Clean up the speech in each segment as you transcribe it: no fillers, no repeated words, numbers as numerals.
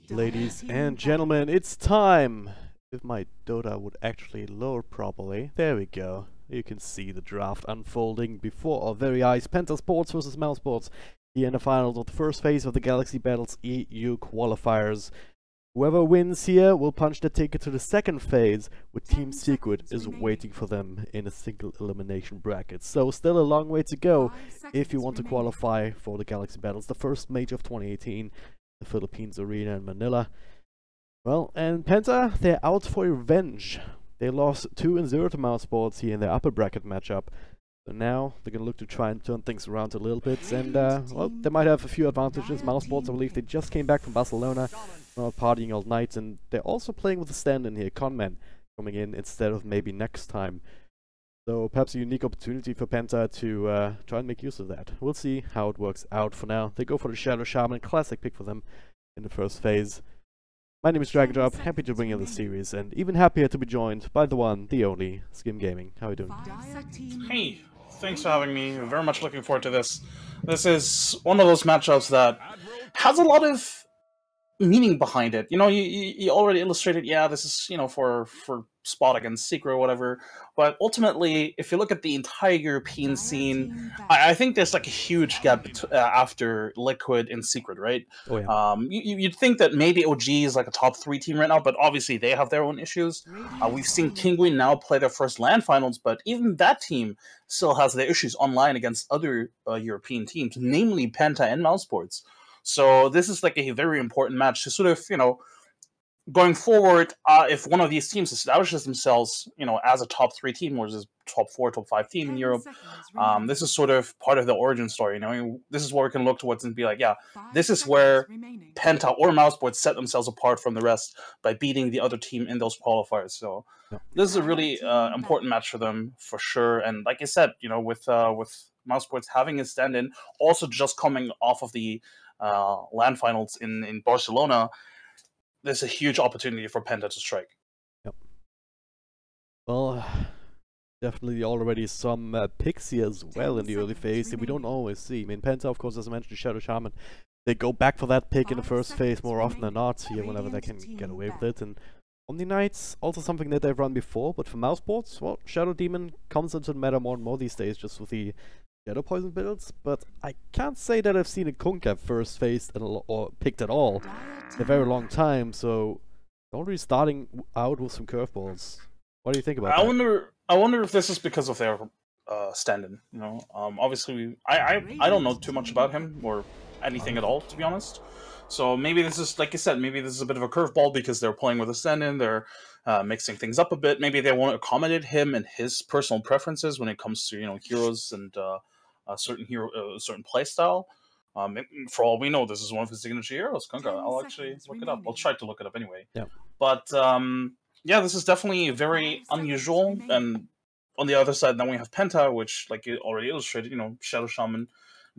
Ladies and gentlemen, it's time! If my Dota would actually load properly. There we go. You can see the draft unfolding before our very eyes. Penta Sports versus Mouse Sports here in the finals of the first phase of the Galaxy Battles EU qualifiers. Whoever wins here will punch the ticket to the second phase, where Team Secret is waiting for them in a single elimination bracket. So still a long way to go if you want to qualify for the Galaxy Battles, the first major of 2018, the Philippines Arena in Manila. Well, and Penta, they're out for revenge. They lost 2-0 to Mouse Sports here in their upper bracket matchup. So now they're going to look to try and turn things around a little bit. And, well, they might have a few advantages. Mouse Sports, I believe, they just came back from Barcelona, partying all night. And they're also playing with a stand-in here, Conman, coming in instead of maybe next time. So perhaps a unique opportunity for Penta to try and make use of that. We'll see how it works out. For now, they go for the Shadow Shaman, classic pick for them in the first phase. My name is Dragondrop, happy to bring you the series, and even happier to be joined by the one, the only, Skim Gaming. How are you doing? Hey, thanks for having me. Very much looking forward to this. This is one of those matchups that has a lot of meaning behind it. You know, you already illustrated, yeah, this is, you know, for spot against Secret or whatever, but ultimately, if you look at the entire European scene, I think there's like a huge gap after Liquid and Secret, right? Oh, yeah. You'd think that maybe OG is like a top 3 team right now, but obviously they have their own issues. We've seen Kinguin now play their first LAN finals, but even that team still has their issues online against other European teams, namely Penta and Mousesports. So this is like a very important match to sort of, you know, going forward, if one of these teams establishes themselves, you know, as a top 3 team or as a top 4, top 5 team in Europe, this is sort of part of the origin story. You know, this is where we can look towards and be like, yeah, this is where Penta or Mousesports set themselves apart from the rest by beating the other team in those qualifiers. So this is a really important match for them for sure. And like I said, you know, with Mousesports having a stand-in, also just coming off of the LAN finals in Barcelona, there's a huge opportunity for Penta to strike. Yep. Well, definitely already some picks here as well in the early phase that we don't always see. I mean, Penta, of course, as I mentioned, the Shadow Shaman, they go back for that pick in the first phase more often than not here whenever they can get away with it. And Omni Knights, also something that they've run before, but for Mousesports, well, Shadow Demon comes into the meta more and more these days just with the Shadow Poison builds, but I can't say that I've seen a Kunkka first phased or picked at all in a very long time, so already starting out with some curveballs. What do you think about that? I wonder if this is because of their stand-in. You know, obviously, I don't know too much about him or anything at all, to be honest. So maybe this is, like I said, maybe this is a bit of a curveball because they're playing with a stand-in. They're mixing things up a bit. Maybe they want to accommodate him and his personal preferences when it comes to, you know, heroes and a certain play style. For all we know, this is one of his signature heroes, Kunkka. I'll actually look it up. I'll try to look it up anyway. Yeah. But yeah, this is definitely very unusual. And on the other side, then we have Penta, which, like you already illustrated, you know, Shadow Shaman,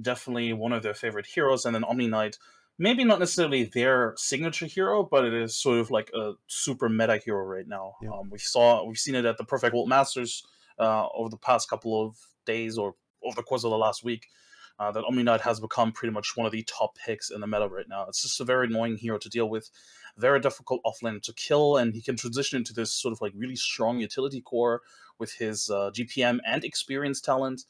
definitely one of their favorite heroes, and then Omni Knight, maybe not necessarily their signature hero, but it is sort of like a super meta hero right now. Yeah. We've seen it at the Perfect World Masters over the past couple of days or over the course of the last week, that Omni Knight has become pretty much one of the top picks in the meta right now. It's just a very annoying hero to deal with, very difficult offlane to kill, and he can transition into this sort of like really strong utility core with his GPM and experience talent.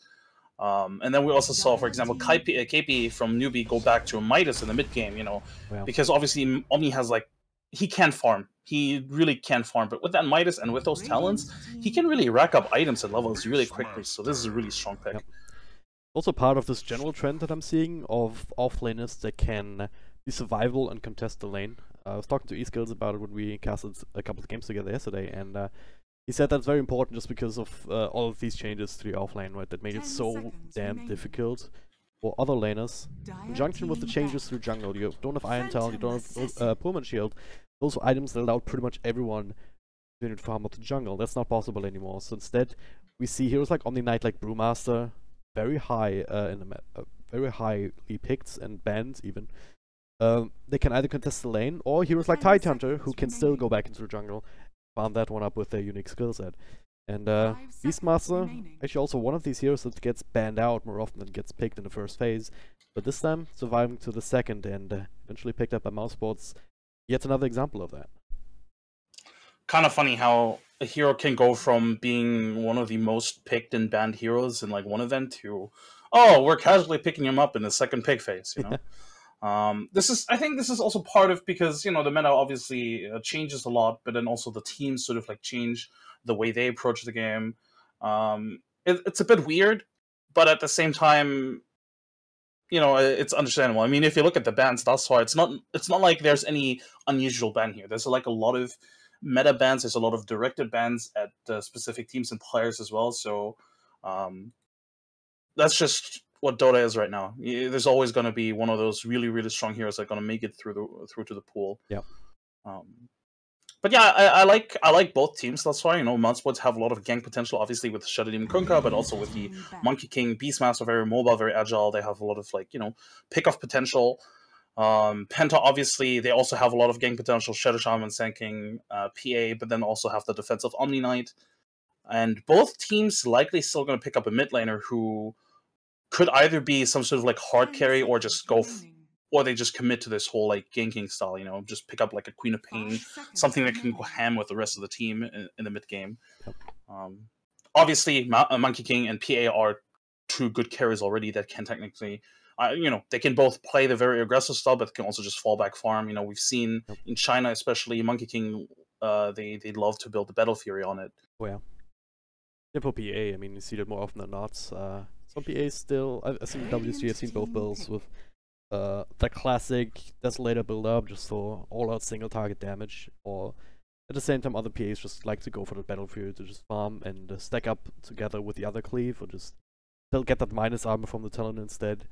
And then we also saw, for example, KP from Newbie go back to a Midas in the mid game, you know, because obviously Omni has like, he can farm. He really can farm, but with that Midas and with those talents, he can really rack up items and levels really quickly. So this is a really strong pick. Yep. Also part of this general trend that I'm seeing of offlaners that can be survivable and contest the lane. I was talking to eSkills about it when we casted a couple of games together yesterday, and he said that's very important just because of all of these changes to the offlane, right, that made it so damn difficult for other laners. In conjunction with the changes to jungle, you don't have Iron Talon, you don't have Pullman Shield. Those are items that allowed pretty much everyone to farm out the jungle. That's not possible anymore. So instead, we see heroes like Omni Knight, like Brewmaster, very high very highly picked and banned even. They can either contest the lane, or heroes like Tidehunter, who can still go back into the jungle, farm that one up with their unique skill set. And Beastmaster, actually also one of these heroes that gets banned out more often than gets picked in the first phase, but this time surviving to the second and eventually picked up by Mousesports. yet another example of that. Kind of funny how a hero can go from being one of the most picked and banned heroes in like one event to, oh, we're casually picking him up in the second pick phase, you know? I think this is also part of, because, you know, the meta obviously changes a lot, but then also the teams sort of like change the way they approach the game. It's a bit weird, but at the same time, you know, it's understandable. I mean, if you look at the bans thus far, it's not like there's any unusual ban here. There's like a lot of meta bans. There's a lot of directed bans at specific teams and players as well. So that's just what Dota is right now. There's always going to be one of those really, really strong heroes that are going to make it through to the pool. Yeah. But yeah, I like both teams thus far. You know, Mudsports have a lot of gank potential, obviously with Shadow Demon Kunkka, but also with the Monkey King, Beastmaster, very mobile, very agile. They have a lot of, like, you know, pick-off potential. Penta, obviously, they also have a lot of gank potential, Shadow Shaman, Sand King, PA, but then also have the defensive Omni Knight. And both teams likely still going to pick up a mid laner who could either be some sort of like hard carry or just go, or they just commit to this whole like ganking style, you know, just pick up like a Queen of Pain, something that can go ham with the rest of the team in the mid game. Obviously, Monkey King and PA are two good carries already that can technically, you know, they can both play the very aggressive style, but can also just fall back farm. You know, we've seen in China, especially Monkey King, they love to build the Battle Fury on it. Oh yeah. Yeah, for PA, I mean, you see that more often than not. Some PAs still, I've seen WC, I've seen both builds with the classic Desolator build-up, just for all-out single target damage, or at the same time other PAs just like to go for the Battle Fury to just farm and stack up together with the other cleave, or just they'll get that minus armor from the Talon instead.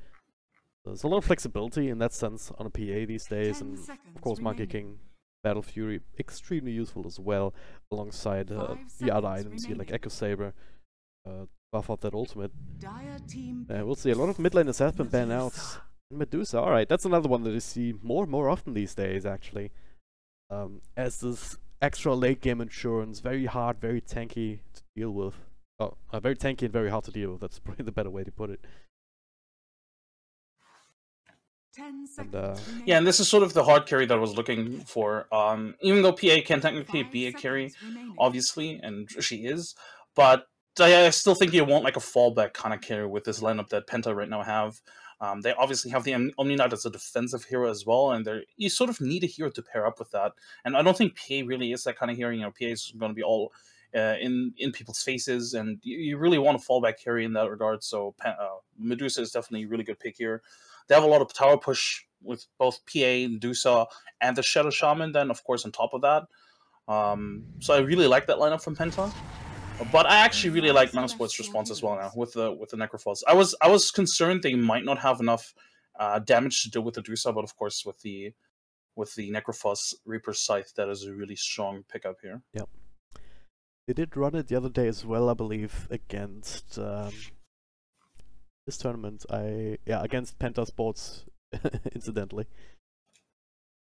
There's a lot of flexibility in that sense on a PA these days, and of course Monkey King, Battle Fury, extremely useful as well, alongside the other items here like Echo Saber, buff out that ultimate. We'll see, a lot of mid laners have been banned out. Medusa, alright, that's another one that you see more and more often these days, actually. As this extra late game insurance, very hard, very tanky to deal with. Oh, very tanky and very hard to deal with, that's probably the better way to put it. Yeah, and this is sort of the hard carry that I was looking for. Even though PA can technically be a carry, obviously, and she is, but I still think you want like a fallback kind of carry with this lineup that Penta right now have. They obviously have the Omni Knight as a defensive hero as well, and you sort of need a hero to pair up with that. And I don't think PA really is that kind of hero. You know, PA is going to be all in people's faces, and you really want a fallback carry in that regard. So Medusa is definitely a really good pick here. They have a lot of tower push with both PA, Medusa, and the Shadow Shaman, then, of course, on top of that. So I really like that lineup from Penta. But I actually really like Mousesport's response as well now with the Necrophos. I was concerned they might not have enough damage to deal with the Medusa, but of course with the Necrophos Reaper's Scythe, that is a really strong pickup here. Yep. They did run it the other day as well, I believe, against this tournament. Against Penta Sports, incidentally.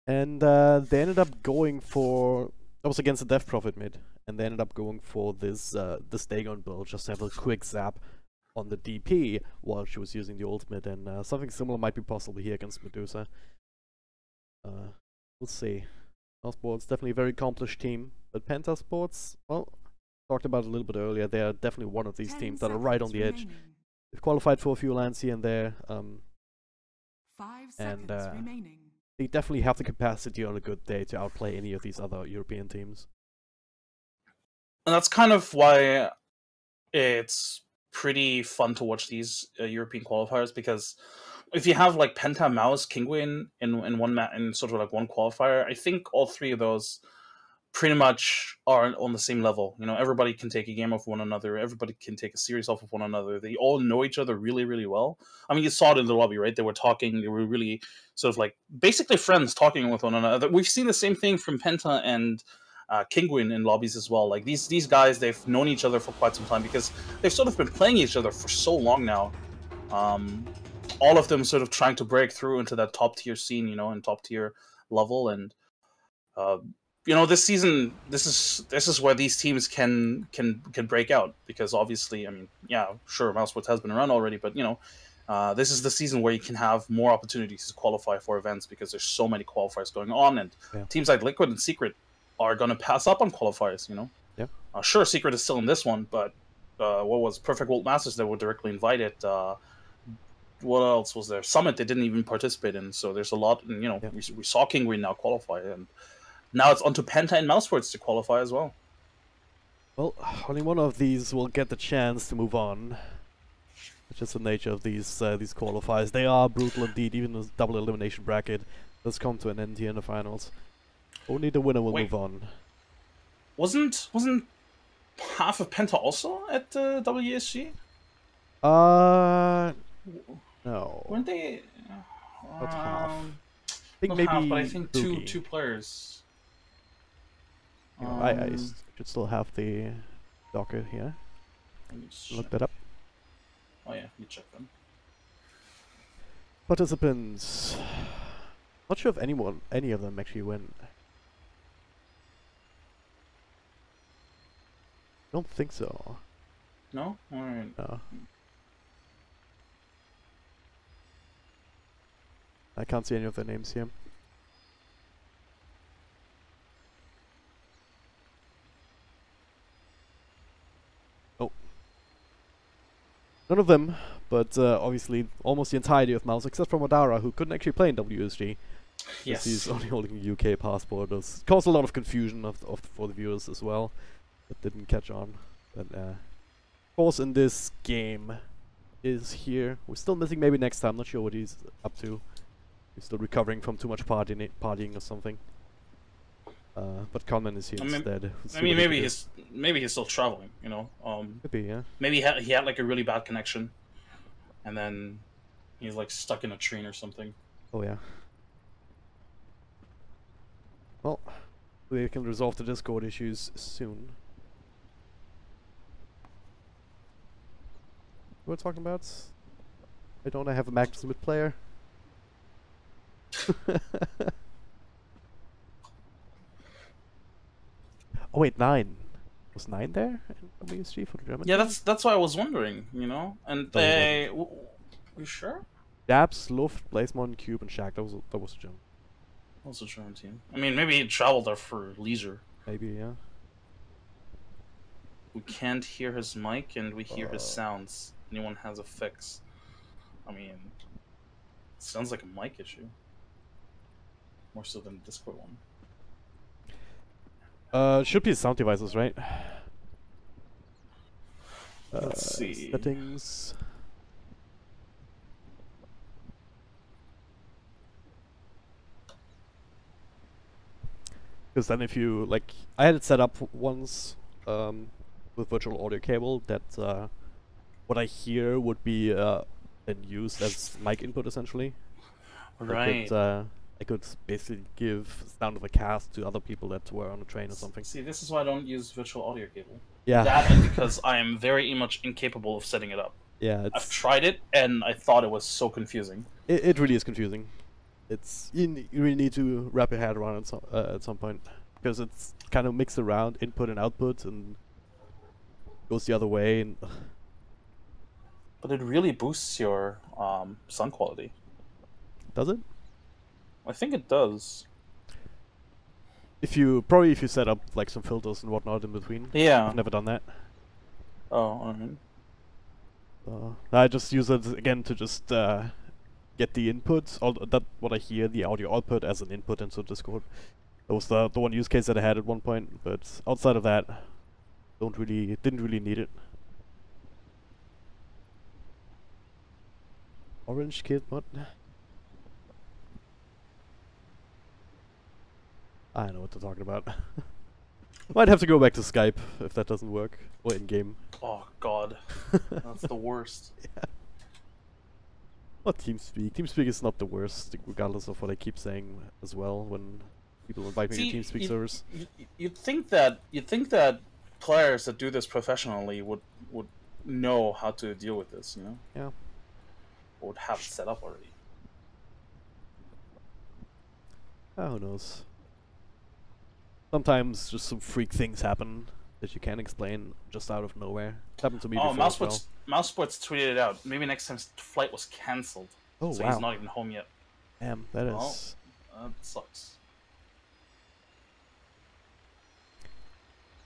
And they ended up going for, that was against the Death Prophet mid, and they ended up going for this Dagon build, just to have a quick zap on the DP while she was using the ultimate, and something similar might be possible here against Medusa. We'll see. Sports, definitely a very accomplished team, but Penta Sports, well, talked about it a little bit earlier, they're definitely one of these teams that are right on the edge. They've qualified for a few lands here and there, and they definitely have the capacity on a good day to outplay any of these other European teams. And that's kind of why it's pretty fun to watch these European qualifiers, because if you have like Penta, Mouse, Kinguin in one in sort of like one qualifier, I think all three of those pretty much are on the same level. You know, everybody can take a game off one another. Everybody can take a series off of one another. They all know each other really, really well. I mean, you saw it in the lobby, right? They were talking. They were really sort of like basically friends talking with one another. We've seen the same thing from Penta and Kinguin in lobbies as well. Like these guys, they've known each other for quite some time because they've sort of been playing each other for so long now. All of them sort of trying to break through into that top tier scene, you know, and top tier level. And you know, this season, this is where these teams can break out, because obviously, I mean, yeah, sure, Mousesports has been around already, but you know, This is the season where you can have more opportunities to qualify for events because there's so many qualifiers going on, and Yeah. teams like Liquid and Secret are going to pass up on qualifiers. Yeah. Sure, Secret is still in this one, but what was Perfect World Masters that were directly invited? What else was there? Summit they didn't even participate in. So there's a lot, and Yeah. we saw Kinguin now qualify, and now it's onto Penta and Mousesports to qualify as well. Well, only one of these will get the chance to move on. It's just the nature of these qualifiers. They are brutal indeed. Even the double elimination bracket does come to an end here in the finals. Only the winner will move on. Wasn't half of Penta also at WSG? No. Weren't they? Not half. I think not maybe half, but I think Boogie. two players. I should still have the docket here. Look that up. Oh yeah, you check them. Participants. Not sure if any of them actually went. Don't think so. No? Alright. No. I can't see any of their names here. Oh. None of them, but obviously almost the entirety of mouz, except for Madara, who couldn't actually play in WSG. Yes. He's only holding a UK passport. It caused a lot of confusion for the viewers as well. That didn't catch on. But of course in this game is here. We're still missing maybe next time, not sure what he's up to. He's still recovering from too much partying or something. But Conman is here instead. Maybe he's still traveling, you know. Maybe, yeah. Maybe he had like a really bad connection, and then he's like stuck in a train or something. Oh yeah. Well, we can resolve the Discord issues soon. What we're talking about? I don't have a Magnus mid player. Oh wait, 9. Was 9 there in WSG for the German? Yeah, that's why I was wondering, you know. And they, you sure? Dabs, Luft, Blazemon, Cube, and Shaq. That was a German. That was a German team. I mean, maybe he traveled there for leisure. Maybe, yeah. We can't hear his mic, and we hear his sounds. Anyone has a fix? I mean, it sounds like a mic issue. More so than the Discord one. Should be sound devices, right? Let's see. Settings. Because then if you, like, I had it set up once with virtual audio cable that what I hear would be then used as mic input essentially. Right. I could basically give sound of a cast to other people that were on a train or something. See, this is why I don't use virtual audio cable. Yeah. That and because I am very much incapable of setting it up. Yeah, I've tried it and I thought it was so confusing. It really is confusing. It's you really need to wrap your head around it at some point because it's kind of mixed around input and output and goes the other way. And but it really boosts your sound quality. Does it? I think it does. If you set up like some filters and whatnot in between. Yeah. I've never done that. Oh, alright. I just use it again to just get the input, what I hear, the audio output as an input into Discord. That was the one use case that I had at one point, but outside of that, didn't really need it. Orange Kid, what? I don't know what they're talking about. Might have to go back to Skype if that doesn't work, or in-game. Oh god, that's the worst. Yeah. Or TeamSpeak. TeamSpeak is not the worst, regardless of what I keep saying as well when people invite me to TeamSpeak servers. You'd think that players that do this professionally would know how to deal with this, you know? Yeah. Or would have it set up already. Who knows? Sometimes just some freak things happen. that you can't explain just out of nowhere. It happened to me Oh, before as well. Mouse Sports tweeted it out. Maybe next time flight was cancelled. Oh, So wow. he's not even home yet. Damn, that is... That sucks.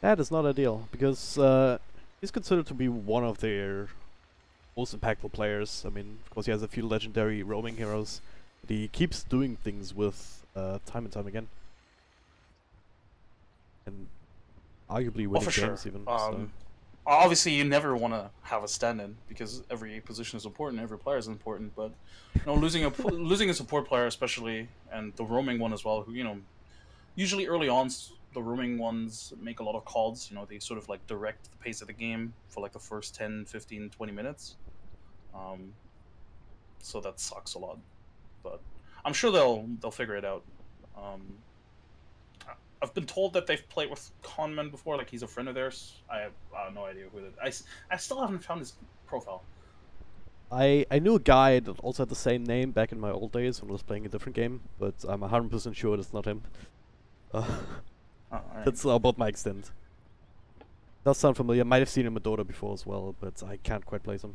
That is not ideal, because he's considered to be one of their most impactful players. I mean, of course he has a few legendary roaming heroes, but he keeps doing things with time and time again. And arguably winning games even. So. Obviously, you never want to have a stand-in because every position is important, every player is important. But you know, losing a support player, especially, and the roaming one as well, who usually early on the roaming ones make a lot of calls. You know, they sort of like direct the pace of the game for like the first 10, 15, 20 minutes. So that sucks a lot, but I'm sure they'll figure it out. I've been told that they've played with Conman before, like he's a friend of theirs. I have no idea who it is. I still haven't found his profile. I knew a guy that also had the same name back in my old days when I was playing a different game, but I'm 100% sure it's not him. Right. That's about my extent. Does sound familiar. Might have seen him in Dota before as well, but I can't quite place him.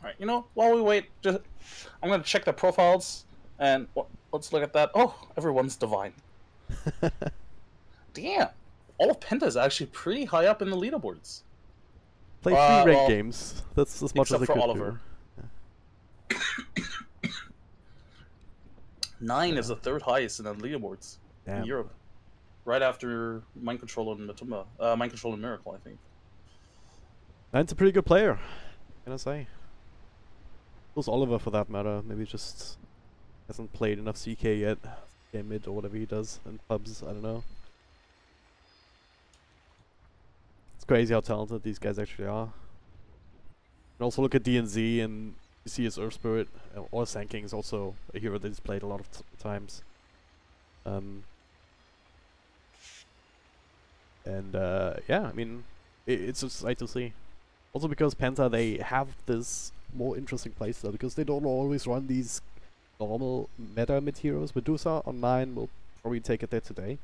Alright, while we wait, I'm gonna check the profiles, and let's look at that. Oh, everyone's divine. Damn! All of Penta is actually pretty high up in the leaderboards. Played 3 ranked games. That's as much as I could Oliver. Do. 9 is the 3rd highest in the leaderboards in Europe. Right after Mind Control and Matumba. Mind Control and Miracle, I think. 9's a pretty good player, can I say. Who's Oliver for that matter? Maybe just hasn't played enough CK yet. CK mid or whatever he does in pubs, I don't know. It's crazy how talented these guys actually are. And also look at DNZ and you see his Earth Spirit, or Sanking is also a hero that he's played a lot of times. Yeah, I mean, it's just nice to see. Also because Penta, they have this more interesting playstyle, because they don't always run these normal meta mid heroes. Medusa on 9 will probably take it there today.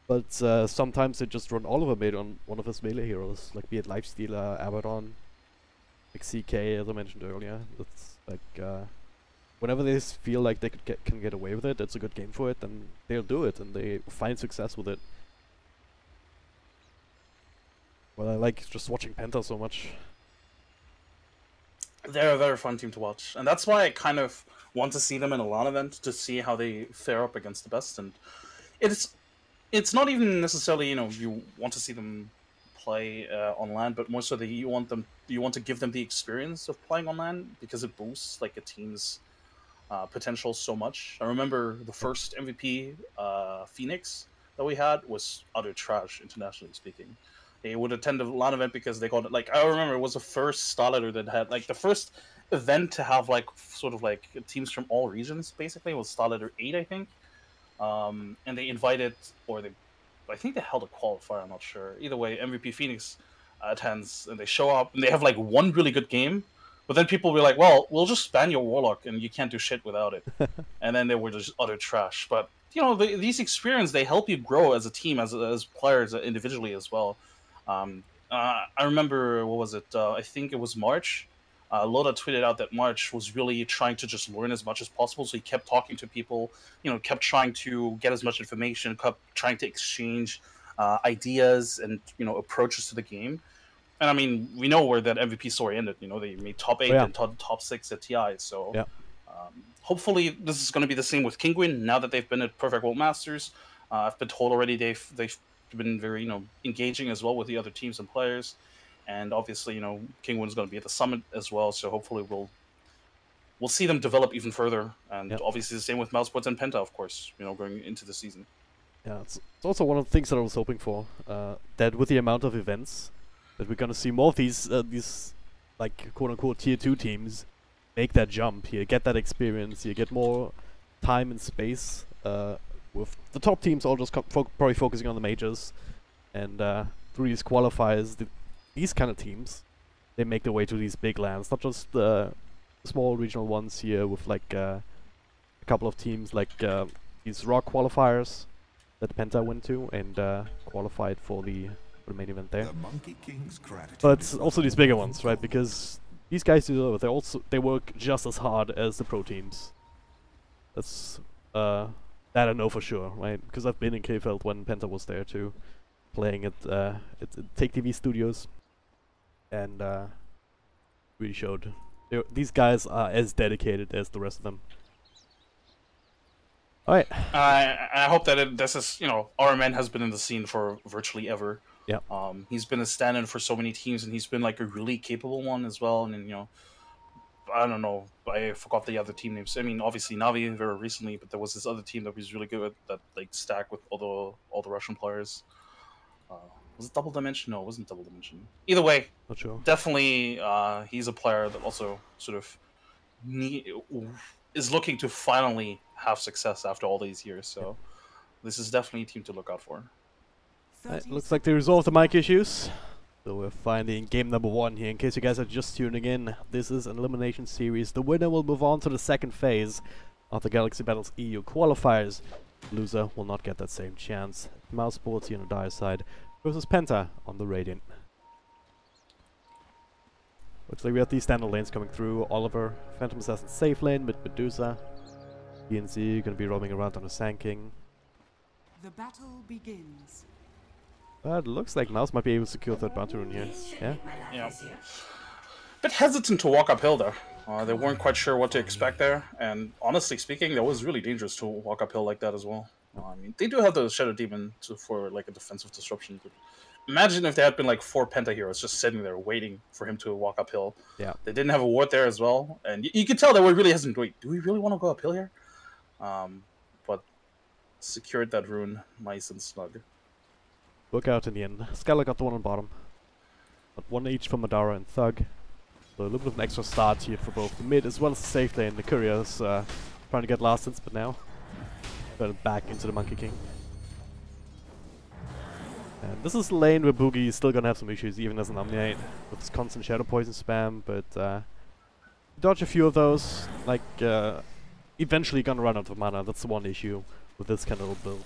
But sometimes they just run Oliver mid on one of his melee heroes, like be it Lifestealer, Abaddon, like CK as I mentioned earlier. It's like whenever they feel like they can get away with it, it's a good game for it, then they'll do it and they find success with it. Well, I like just watching Penta so much. They're a very fun team to watch, and that's why I kind of want to see them in a LAN event to see how they fare up against the best. And it's not even necessarily you want to see them play on LAN, but more so that you want to give them the experience of playing on LAN, because it boosts like a team's potential so much. I remember the first MVP Phoenix that we had was utter trash, internationally speaking. They would attend a LAN event because they got it. Like, I remember it was the first Starlighter that had, like, the first event to have, like, sort of, like, teams from all regions, basically. It was Starlighter 8, I think. And they invited, I think they held a qualifier, I'm not sure. Either way, MVP Phoenix attends, and they show up, and they have, like, one really good game. But then people were like, well, we'll just ban your Warlock, and you can't do shit without it. And then they were just utter trash. But, these experiences, they help you grow as a team, as players individually as well. I remember, what was it? I think it was March. Loda tweeted out that March was really trying to just learn as much as possible. So he kept talking to people, kept trying to get as much information, kept trying to exchange ideas and, approaches to the game. And I mean, we know where that MVP story ended. They made top 8 and top 6 at TI. So hopefully this is going to be the same with Kinguin now that they've been at Perfect World Masters. I've been told already they've been very engaging as well with the other teams and players, and obviously Kinguin's going to be at the summit as well, so hopefully we'll see them develop even further, and obviously the same with Mousesports and Penta, of course, going into the season. Yeah, it's also one of the things that I was hoping for, that with the amount of events that we're going to see more of these like quote-unquote tier 2 teams make that jump here, get that experience, you get more time and space, with the top teams all just probably focusing on the majors, and through these qualifiers, these kind of teams, they make their way to these big lands, not just the small regional ones here with like a couple of teams like these rock qualifiers, that Penta went to and qualified for the main event there. The Monkey King's gratitude But also these bigger ones, right? Because these guys they work just as hard as the pro teams. That's that I know for sure, right? Because I've been in Krefeld when Penta was there too, playing at Take TV Studios, and really showed these guys are as dedicated as the rest of them. All right. I hope that this is, you know, our man has been in the scene for virtually ever. Yeah. He's been a stand-in for so many teams, and he's been like a really capable one as well. And you know, I don't know, I forgot the other team names. I mean, obviously Navi very recently, but there was this other team that was really good that like stacked with all the Russian players. Was it Double Dimension? No, it wasn't Double Dimension. Either way, Not sure. definitely he's a player that also sort of is looking to finally have success after all these years. So this is definitely a team to look out for. Looks like they resolved the mic issues. So we're finally in game number 1 here. In case you guys are just tuning in, this is an elimination series. The winner will move on to the second phase of the Galaxy Battles EU qualifiers. Loser will not get that same chance. Mouse Sports here on the dire side versus Penta on the Radiant. Looks like we have these standard lanes coming through. Oliver, Phantom Assassin safe lane with Medusa. DNC gonna be roaming around on the Sand King. The battle begins. But looks like Mouse might be able to secure that bounty rune here. Yeah? Yeah. Bit hesitant to walk uphill there. They weren't quite sure what to expect there, and honestly speaking, that was really dangerous to walk uphill like that as well. I mean, they do have the Shadow Demon for like a defensive disruption. But imagine if there had been like 4 Penta heroes just sitting there waiting for him to walk uphill. Yeah. They didn't have a ward there as well, and you could tell they were really hesitant. Wait, do we really want to go uphill here? But secured that rune nice and snug. Work out in the end. Skylar got the one on bottom. But 1 each for Madara and Thug. So a little bit of an extra start here for both the mid as well as the safe lane. The Courier's trying to get last hits, but now turn back into the Monkey King. And this is the lane where Boogie is still gonna have some issues even as an Omniate with his constant Shadow Poison spam, but dodge a few of those, like eventually gonna run out of mana. That's the one issue with this kind of build.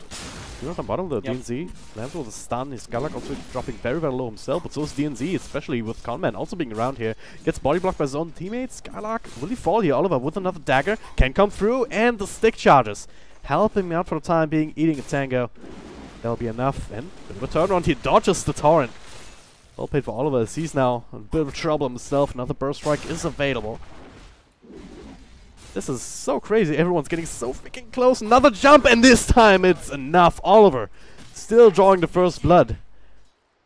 You know, on bottom though, DNZ lands with a stun. His Skylark also dropping very, very low himself, but so is DNZ, especially with Conman also being around here. Gets body blocked by his own teammates. Skylark, will he fall here? Oliver with another dagger can come through, and the stick charges. Helping me out for the time being, eating a tango. That'll be enough, and a bit of a turnaround. He dodges the torrent. Well played for Oliver, as he's now in a bit of trouble himself. Another burst strike is available. This is so crazy. Everyone's getting so freaking close. Another jump, and this time it's enough. Oliver still drawing the first blood.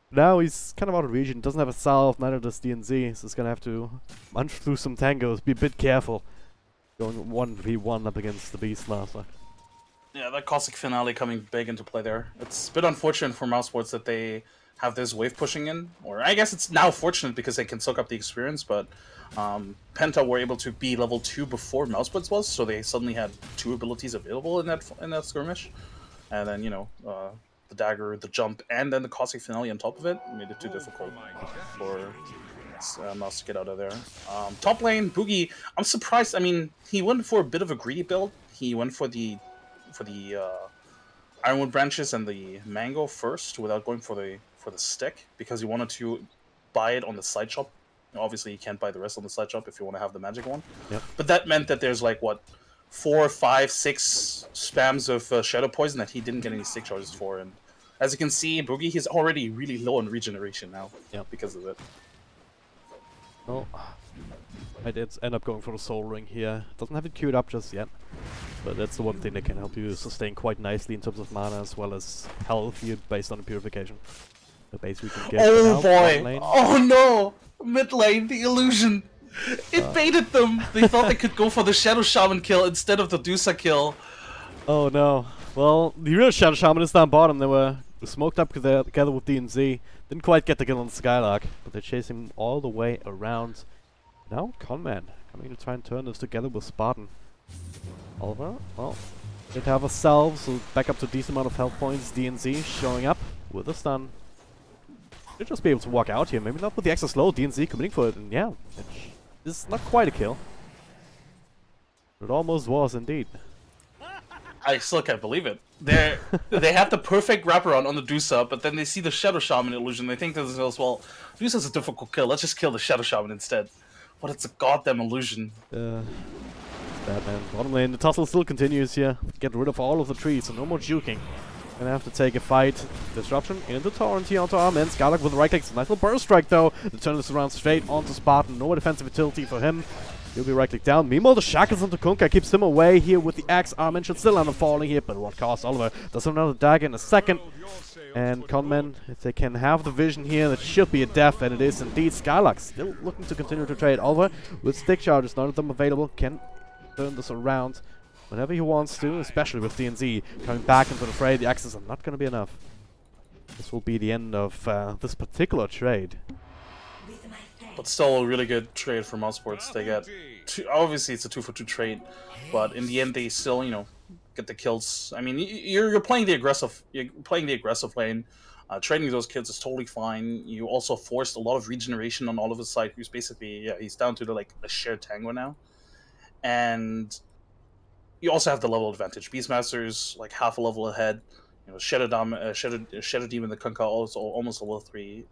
Now he's kind of out of region. Doesn't have a salve, neither does DNZ. So he's going to have to munch through some tangos. Be a bit careful. Going 1v1 up against the Beastmaster. Yeah, that Cossack Finale coming big into play there. It's a bit unfortunate for Mouse Sports that they have this wave pushing in. Or I guess it's now fortunate because they can soak up the experience, but Penta were able to be level 2 before Mouse Sports was, so they suddenly had 2 abilities available in that skirmish. And then, you know, the dagger, the jump, and then the Cossack Finale on top of it made it too difficult for Mouse to get out of there. Top lane, Boogie, I'm surprised. I mean, he went for a bit of a greedy build. He went for the Ironwood branches and the mango first without going for the stick, because he wanted to buy it on the side shop. Obviously, you can't buy the rest on the side shop if you want to have the magic one. Yep. But that meant that there's like, what, 4, 5, 6 spams of Shadow Poison that he didn't get any stick charges for. And as you can see, Boogie, he's already really low on regeneration now because of it. Well, I did end up going for the Soul Ring here. Doesn't have it queued up just yet. But that's the one thing that can help you sustain quite nicely in terms of mana as well as health here based on the purification. The base we can get. Oh boy! Oh no! Mid lane, the illusion! It baited them! They thought they could go for the Shadow Shaman kill instead of the Dusa kill. Oh no. Well, the real Shadow Shaman is down bottom. They were smoked up together with DNZ. Didn't quite get the kill on Skylark, but they chased him all the way around. Now Conman coming to try and turn this together with Spartan. Oliver, well, did have a salve, so back up to a decent amount of health points. DNZ showing up with a stun. Should just be able to walk out here, maybe not with the extra slow. DNZ committing for it, and yeah, it's not quite a kill. It almost was indeed. I still can't believe it. They have the perfect wraparound on the Dusa, but then they see the Shadow Shaman illusion. They think to themselves, well, Dusa's a difficult kill. Let's just kill the Shadow Shaman instead. But it's a goddamn illusion. Bad man. Bottom lane, the tussle still continues here. Get rid of all of the trees, so no more juking. Gonna have to take a fight. Disruption into Torrent here onto Armin. Skylark with the right click. Nice little burst strike though. The turn is around straight onto Spartan. No defensive utility for him. He'll be right click down. Meanwhile, the shackles onto Kunkka keeps him away here with the axe. Armin should still end up falling here, but at what cost? Oliver does have another dagger in a second. And Conman, if they can have the vision here, that should be a death, and it is indeed. Skylark still looking to continue to trade. Oliver with stick charges, none of them available, can turn this around whenever he wants to, especially with DNZ coming back into the fray. The axes are not going to be enough. This will be the end of this particular trade. But still a really good trade for Mousesports. They get obviously it's a 2-for-2 trade, but in the end they still, you know, get the kills. I mean, you're playing the aggressive lane. Trading those kills is totally fine. You also forced a lot of regeneration on Oliver's side, who's basically he's down to like a shared tango now. And you also have the level advantage. Beastmaster's like half a level ahead. You know, Shadow Demon, the Kunkka also almost level 3.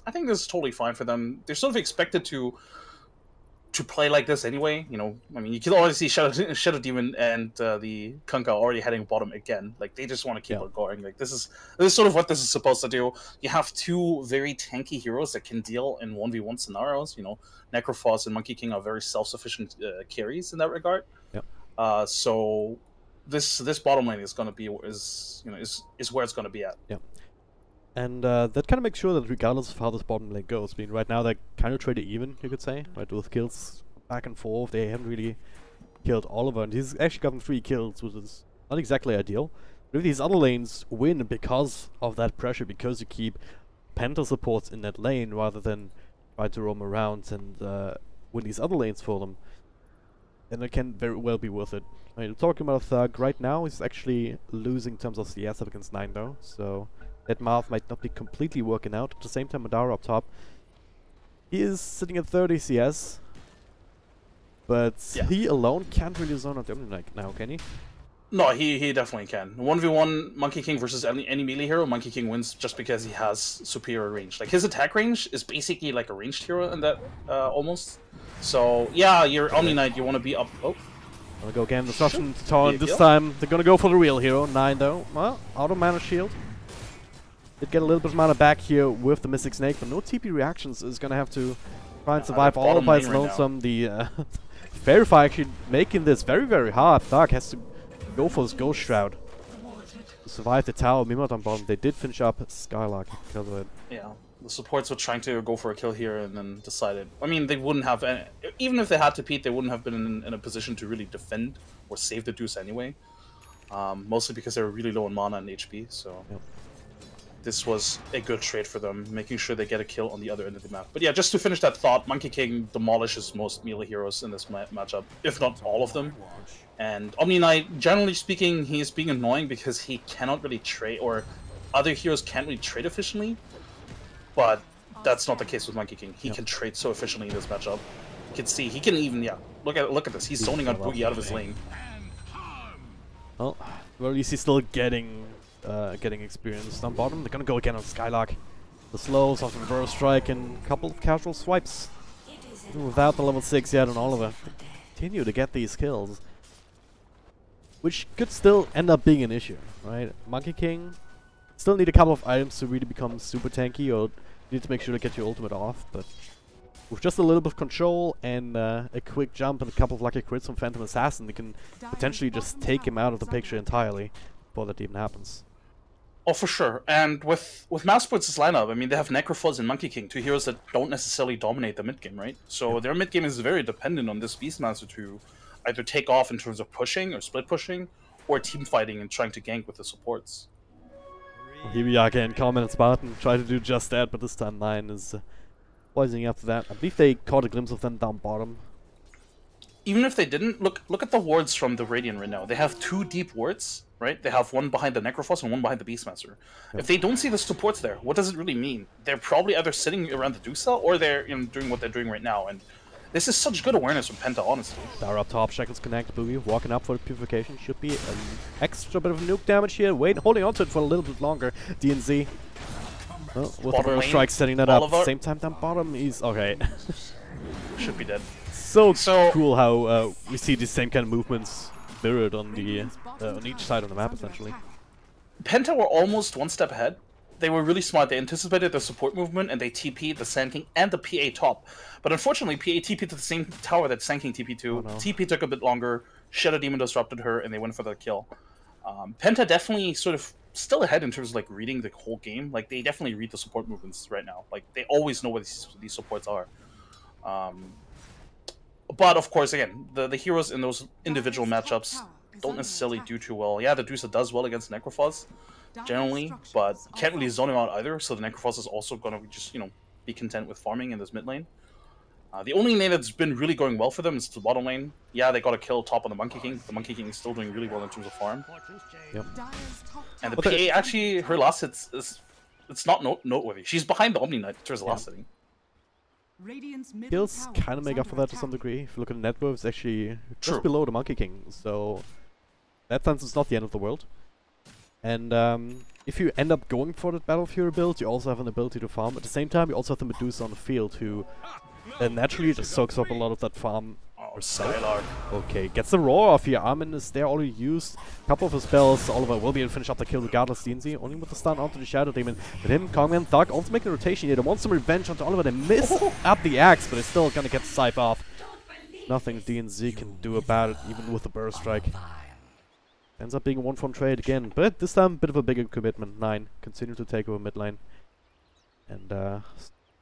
I think this is totally fine for them. They're sort of expected to play like this anyway. You know, I mean, you can already see Shadow Demon and the Kunkka already heading bottom again. Like they just want to keep it going. Like this is sort of what this is supposed to do. You have two very tanky heroes that can deal in 1v1 scenarios. You know, Necrophos and Monkey King are very self-sufficient carries in that regard. Yep. So this bottom lane is going to be is where it's going to be at. Yep. And that kind of makes sure that regardless of how this bottom lane goes, I mean, right now they're kind of traded even, you could say, right, with kills back and forth. They haven't really killed Oliver, and he's actually gotten 3 kills, which is not exactly ideal. But if these other lanes win because of that pressure, because you keep Penta supports in that lane rather than try to roam around and win these other lanes for them, then it can very well be worth it. I mean, talking about Thug right now, he's actually losing in terms of CS up against 9 though, so that math might not be completely working out. At the same time, Madara up top, he is sitting at 30 CS, but he alone can't really zone out Omni Knight now, can he? No, he definitely can. 1v1 Monkey King versus any melee hero, Monkey King wins just because he has superior range. Like his attack range is basically like a ranged hero in that almost. So yeah, you're Omni Knight, you want to be up. Oh, I'll go again. Disruption to Torrent. This time they're gonna go for the real hero. 9 though. Well, out of mana shield. Did get a little bit of mana back here with the Mystic Snake, but no TP reactions. Is gonna have to try and survive all by his lonesome. The Verify actually making this very, very hard. Thug has to go for his Ghost Shroud to survive the tower. Mimot on bottom. They did finish up Skylark because of it. Yeah, the supports were trying to go for a kill here and then decided. I mean, they wouldn't have any, even if they had to peek, they wouldn't have been in a position to really defend or save the Deuce anyway. Mostly because they were really low on mana and HP. So. Yep. This was a good trade for them, making sure they get a kill on the other end of the map. But yeah, just to finish that thought, Monkey King demolishes most melee heroes in this matchup, if not all of them. And Omni Knight, generally speaking, he is being annoying because he cannot really trade, or other heroes can't really trade efficiently. But that's not the case with Monkey King. He can trade so efficiently in this matchup. You can see, he can even, look at this. He's zoning out Boogie out of his lane. Well, at least he's still getting experience. On bottom, they're gonna go again on Skylark. The slows off the reverse strike and a couple of casual swipes. Without the level 6 yet on Oliver. Continue to get these kills, which could still end up being an issue, right? Monkey King still need a couple of items to really become super tanky, or you need to make sure to get your ultimate off, but with just a little bit of control and a quick jump and a couple of lucky crits from Phantom Assassin, they can potentially just take him out of the picture entirely before that even happens. Oh, for sure. And with Mousesports' lineup, I mean, they have Necrophos and Monkey King, two heroes that don't necessarily dominate the mid game, right? So their mid game is very dependent on this Beastmaster to either take off in terms of pushing or split pushing, or team fighting and trying to gank with the supports. Well, here we are again. Common and Spartan try to do just that, but this time 9 is poisoning after that. I believe they caught a glimpse of them down bottom. Even if they didn't, look at the wards from the Radiant right now. They have 2 deep wards, right? They have one behind the Necrophos and one behind the Beastmaster. Yep. If they don't see the supports there, what does it really mean? They're probably either sitting around the Dusa or they're doing what they're doing right now. And This is such good awareness from Penta, honestly. Dara up top, Shackles connect, Boogie walking up for the purification. Should be an extra bit of nuke damage here. Wait, holding on to it for a little bit longer. DNZ. Oh, with the burst strike setting that up. Same time down bottom, he's okay. Should be dead. So cool how we see the same kind of movements mirrored on the on each side of the map essentially. Penta were almost one step ahead. They were really smart. They anticipated the support movement and they TP'd the Sand King and the PA top. But unfortunately, PA TP'd to the same tower that Sand King TP'd to. TP took a bit longer. Shadow Demon disrupted her, and they went for the kill. Penta definitely sort of still ahead in terms of like reading the whole game. Like they definitely read the support movements right now. Like they always know what these supports are. But of course, again, the heroes in those individual matchups don't necessarily do too well. Yeah, the Dusa does well against Necrophos generally, but can't really zone him out either. So the Necrophos is also going to just, you know, be content with farming in this mid lane. The only lane that's been really going well for them is the bottom lane. Yeah, they got a kill top on the Monkey King. The Monkey King is still doing really well in terms of farm. Yep. And the PA actually, her last hit is it's not noteworthy. She's behind the Omni Knight in terms of last hitting. Kills kind of make up for that to some degree. If you look at the net worth, it's actually just below the Monkey King. So that sense it's not the end of the world. And if you end up going for that Battle Fury build, you also have an ability to farm. At the same time, you also have the Medusa on the field who naturally just soaks up a lot of that farm. Okay, gets the roar off here. Armin is there already used. A couple of his spells. Oliver will be able to finish up the kill regardless. DNZ only with the stun onto the Shadow Demon. But him, Kongman, Thug also making a rotation here. They want some revenge onto Oliver. They miss up the axe, but they're still gonna get the scythe off. Nothing DNZ can do about it, even with the burst strike. Ends up being a one-form trade again, but this time a bit of a bigger commitment. 9 continue to take over mid lane. And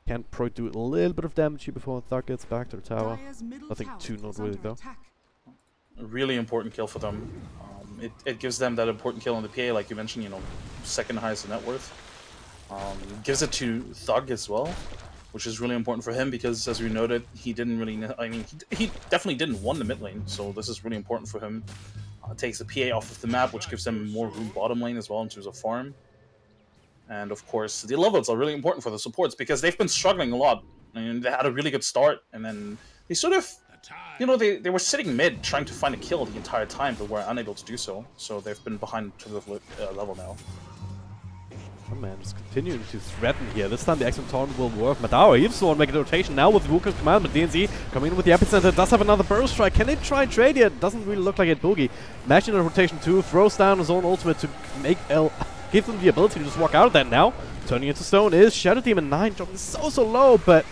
can do a little bit of damage here before Thug gets back to the tower. Nothing too noteworthy though. A really important kill for them. It gives them that important kill on the PA, like you mentioned, you know, second highest in net worth. Gives it to Thug as well, which is really important for him because, as we noted, he didn't really, he definitely didn't won the mid lane, so this is really important for him. Takes the PA off of the map, which gives them more room bottom lane as well in terms of farm. And of course, the levels are really important for the supports because they've been struggling a lot. I mean, they had a really good start, and then they sort of, you know, they were sitting mid trying to find a kill the entire time, but were unable to do so. So they've been behind in terms of level now. Oh man, just continuing to threaten here. This time the X-Men Taunt will work. Madara, he's the one making a rotation now with the Wukan command, but DNZ coming in with the Epicenter does have another burst strike. Can they try and trade here? Doesn't really look like it. Boogie mashing the rotation too, throws down his own ultimate to make give them the ability to just walk out of that now. Turning into stone is Shadow Demon 9, dropping so low, but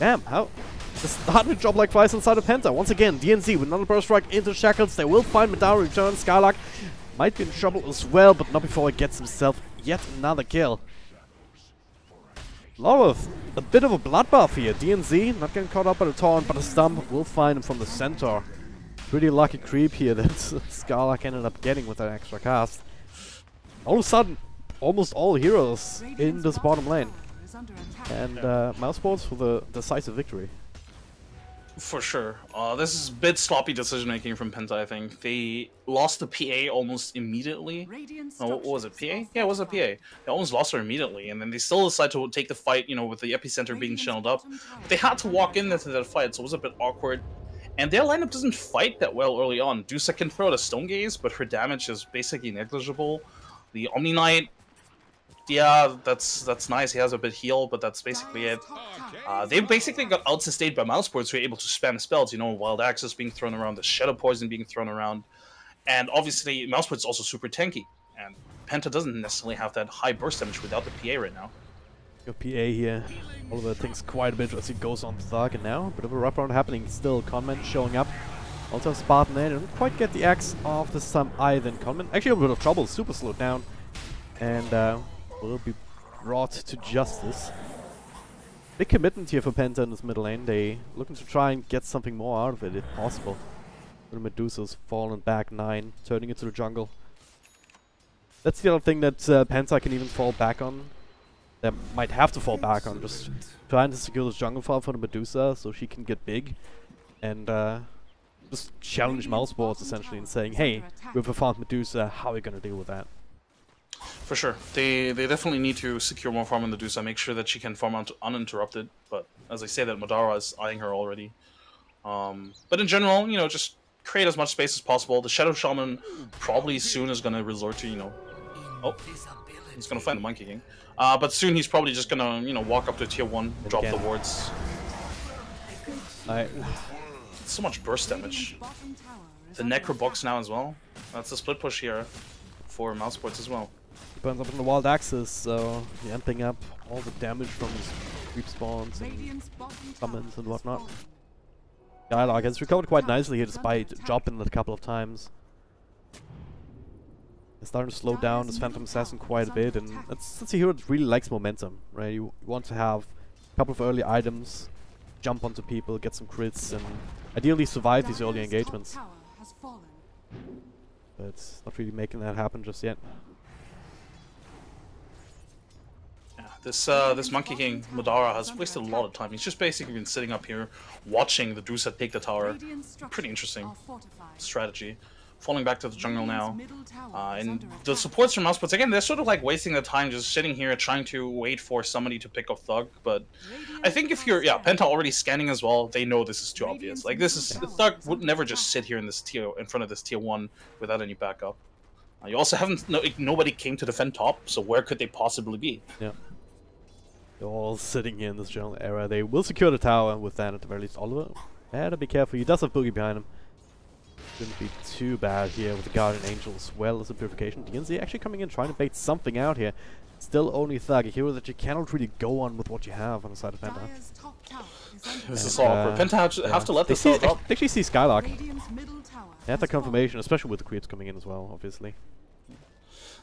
damn, how just starting to drop like flies inside of Penta. Once again, DNZ with another burst strike into Shackles. They will find Madara return. Skylark might be in trouble as well, but not before he gets himself yet another kill. A bit of a bloodbath here. DNZ not getting caught up by the taunt, but a stump will find him from the center. Pretty lucky creep here that Skylark ended up getting with that extra cast. All of a sudden, almost all heroes in this bottom lane. And Mousesports for the decisive victory. For sure. This is a bit sloppy decision making from Penta, I think. They lost the PA almost immediately. Oh, what was it? PA? Yeah, it was a PA. They almost lost her immediately, and then they still decided to take the fight, you know, with the epicenter being channeled up. They had to walk into that fight, so it was a bit awkward. And their lineup doesn't fight that well early on. Dusa can throw out a Stone Gaze, but her damage is basically negligible. The Omni Knight, yeah, that's nice. He has a bit heal, but that's basically it. They basically got out-sustained by Mousesports, who were able to spam spells. You know, Wild Axis being thrown around, the Shadow Poison being thrown around, and obviously Mousesports is also super tanky. And Penta doesn't necessarily have that high burst damage without the PA right now. Your PA here, Oliver thinks quite a bit as he goes on Thug, and now a bit of a wraparound happening. Still, Conman showing up. Also Spartan there, didn't quite get the axe off this time either. Conman actually a bit of trouble, super slowed down, and will be brought to justice. Big commitment here for Penta in this middle lane. They looking to try and get something more out of it if possible. The Medusa's fallen back 9, turning into the jungle. That's the other thing that Penta can even fall back on. They might have to fall back on, just trying to secure this jungle farm for the Medusa so she can get big. And just challenge Mousesports essentially and saying, hey, we've found Medusa, how are we going to deal with that? For sure. They definitely need to secure more farm on Medusa, make sure that she can farm uninterrupted, but as I say that, Madara is eyeing her already. But in general, you know, just create as much space as possible. The Shadow Shaman probably soon is going to resort to, you know... Oh, he's going to find the Monkey King. But soon he's probably just going to, you know, walk up to tier 1, drop the wards. So much burst damage. The Necro box now as well. That's a split push here for mouse sports as well. He burns up in the wild axis, so you're amping up all the damage from his creep spawns and summons and whatnot. Dialogue has recovered quite nicely here despite dropping it a couple of times. It's starting to slow down this Phantom Assassin quite a bit, and that's a hero that really likes momentum, right? You want to have a couple of early items, jump onto people, get some crits, and ideally survive these early engagements. But it's not really making that happen just yet. This Monkey King, Madara, has wasted a lot of time. He's just basically been sitting up here, watching the Dusa take the tower. Pretty interesting strategy. Falling back to the jungle now. And the supports from Mousebots, again, they're sort of like wasting their time just sitting here trying to wait for somebody to pick up Thug. But I think if you're, Penta already scanning as well, they know this is too obvious. Like, this is, Thug would never just sit here in this tier, in front of this tier 1 without any backup. You also haven't, nobody came to defend top, so where could they possibly be? Yeah. They're all sitting here in this general area. They will secure the tower, and with that, at the very least, Oliver had to be careful. He does have Boogie behind him. Shouldn't be too bad here with the Guardian Angel as well as the Purification. DNZ actually coming in trying to bait something out here. Still only Thug, a hero that you cannot really go on with what you have on the side of Penta. This is awkward. Penta have to let this they drop. They actually see Skylark. They have the confirmation, especially with the creeps coming in as well, obviously.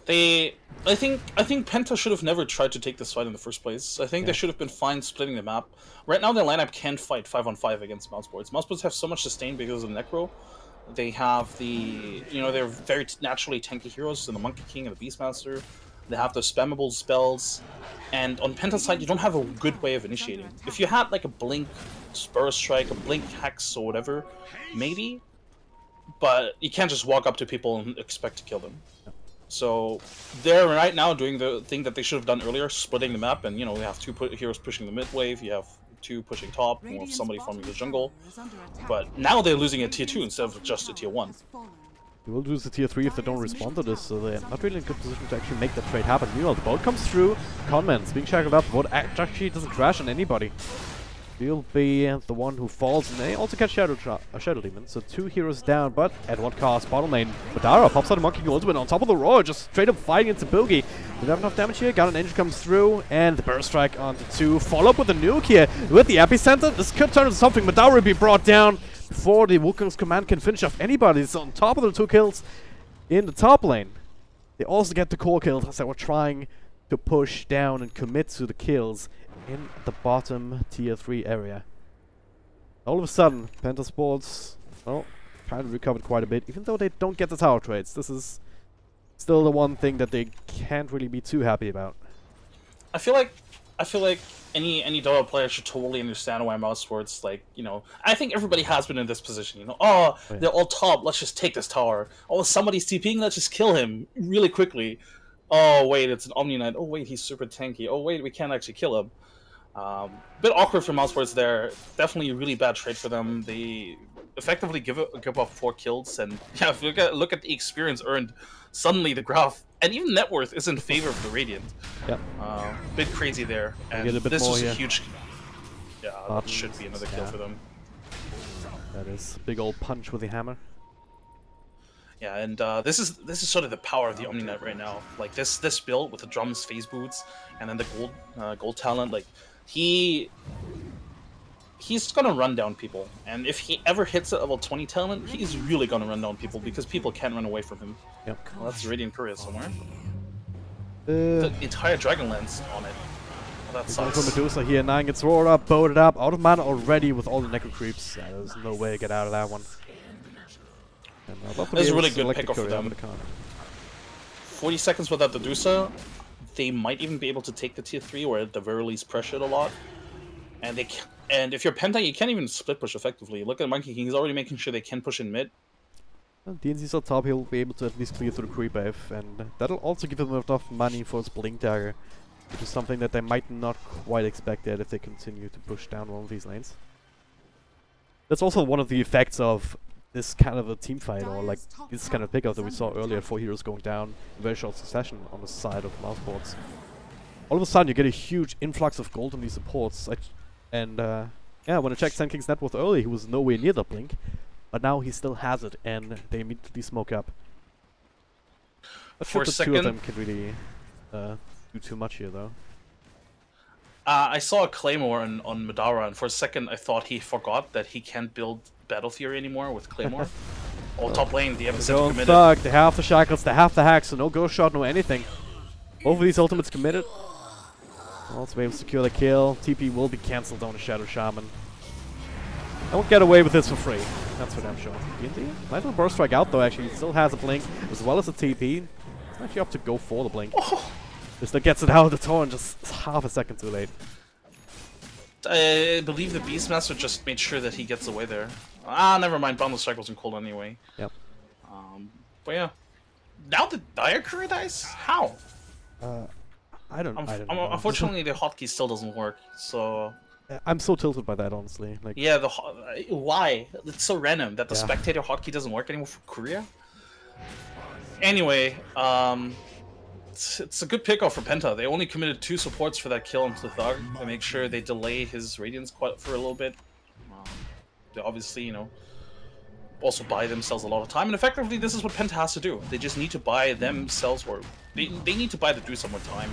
I think Penta should have never tried to take this fight in the first place. I think they should have been fine splitting the map. Right now their lineup can't fight 5-on-5 against Mouseboards. Mouseboards have so much sustain because of the Necro. They have the, you know, they're very naturally tanky heroes in the Monkey King and the Beastmaster. They have the spammable spells. And on Penta's side, you don't have a good way of initiating. If you had like a Blink Spur Strike, a Blink Hex or whatever, maybe. But you can't just walk up to people and expect to kill them. So they're right now doing the thing that they should have done earlier, splitting the map, and you know, they have two heroes pushing the mid wave, you have two pushing top, or somebody farming the jungle. But now they're losing a tier 2 instead of just a tier 1. They will lose the tier 3 if they don't respond to this, so they're not really in a good position to actually make that trade happen. Meanwhile, the boat comes through, Conman's being shackled up, the boat actually doesn't crash on anybody. He'll be the one who falls, and they also catch Shadow Demon, so 2 heroes down, but at what cost? Bottom lane, Madara pops out a Monkey King ultimate on top of the roar, just straight up fighting into Boogie. They have enough damage here, Guardian Angel comes through, and the Burst Strike onto 2, follow up with a nuke here, with the Epicenter. This could turn into something. Madara will be brought down before the Wukong's command can finish off anybody. It's on top of the 2 kills in the top lane. They also get the core kills as they were trying to push down and commit to the kills in the bottom tier 3 area. All of a sudden, Penta Sports, well, kind of recovered quite a bit, even though they don't get the tower trades. This is still the one thing that they can't really be too happy about. I feel like any Dota player should totally understand why mouse sports, like, you know, I think everybody has been in this position, you know, they're all top, let's just take this tower. Oh, somebody's TPing, let's just kill him really quickly. Oh, wait, it's an Omni Knight. Oh, wait, he's super tanky. Oh, wait, we can't actually kill him. Bit awkward for Mousesports there. Definitely a really bad trade for them. They effectively give up 4 kills, and yeah, if you look at the experience earned, suddenly the graph and even net worth is in favor of the Radiant. Yep. Bit crazy there, and this was a huge. Yeah, that should be another kill for them. That is a big old punch with the hammer. Yeah, and this is sort of the power of the Omni Knight right now. Like this build with the drums, phase boots, and then the gold talent. Like he's gonna run down people, and if he ever hits a level 20 talent, he's really gonna run down people because people can't run away from him. Yep. Well, that's Radiant Courier somewhere. The entire Dragonlance on it. Well, that sucks. From Medusa here, 9 gets roared up, boated up, out of mana already with all the Necro creeps. Yeah, there's no way to get out of that one. That's a really good pickup for them. 40 seconds without the Dusa, they might even be able to take the tier 3, or at the very least pressure it a lot. And if you're Penta, you can't even split push effectively. Look at Monkey King; he's already making sure they can push in mid. Well, DNZ's on top; he'll be able to at least clear through the creep wave, and that'll also give him enough money for his Blink Dagger which is something that they might not quite expect yet if they continue to push down one of these lanes. That's also one of the effects of this kind of a team fight, or like this kind of pickup that we saw earlier, 4 heroes going down in very short succession on the side of Mouseboards. All of a sudden you get a huge influx of gold on these supports, and yeah, when I checked Sand King's net worth early, he was nowhere near the blink, but now he still has it, and they immediately smoke up. Not sure if the two of them can really do too much here, though. I saw a Claymore on Madara, and for a second I thought he forgot that he can't build Battle Fury anymore with Claymore. Top lane, they have a committed. Thug, they have the shackles, they have the hacks, so no ghost shot, no anything. Both of these ultimates committed. Also able to secure the kill. TP will be cancelled on the Shadow Shaman. I won't get away with this for free. That's for damn sure. D&D? Nice little burst strike out though, actually. He still has a blink as well as a TP. It's actually up to go for the blink. Just gets it out of the torrent just half a second too late. I believe the Beastmaster just made sure that he gets away there. Ah, never mind. Boundless Strike wasn't cold anyway. Yep. But yeah. Now the Dire Courier dies? How? I don't know. Unfortunately, the hotkey still doesn't work, so... I'm so tilted by that, honestly. Like, yeah, why? It's so random that the spectator hotkey doesn't work anymore for Korea. Anyway, it's a good pickoff for Penta. They only committed 2 supports for that kill onto the Thug to make sure they delay his Radiance for a little bit. They obviously, you know, also buy themselves a lot of time, and effectively this is what Penta has to do. They just need to buy themselves, or they need to buy the do some more time.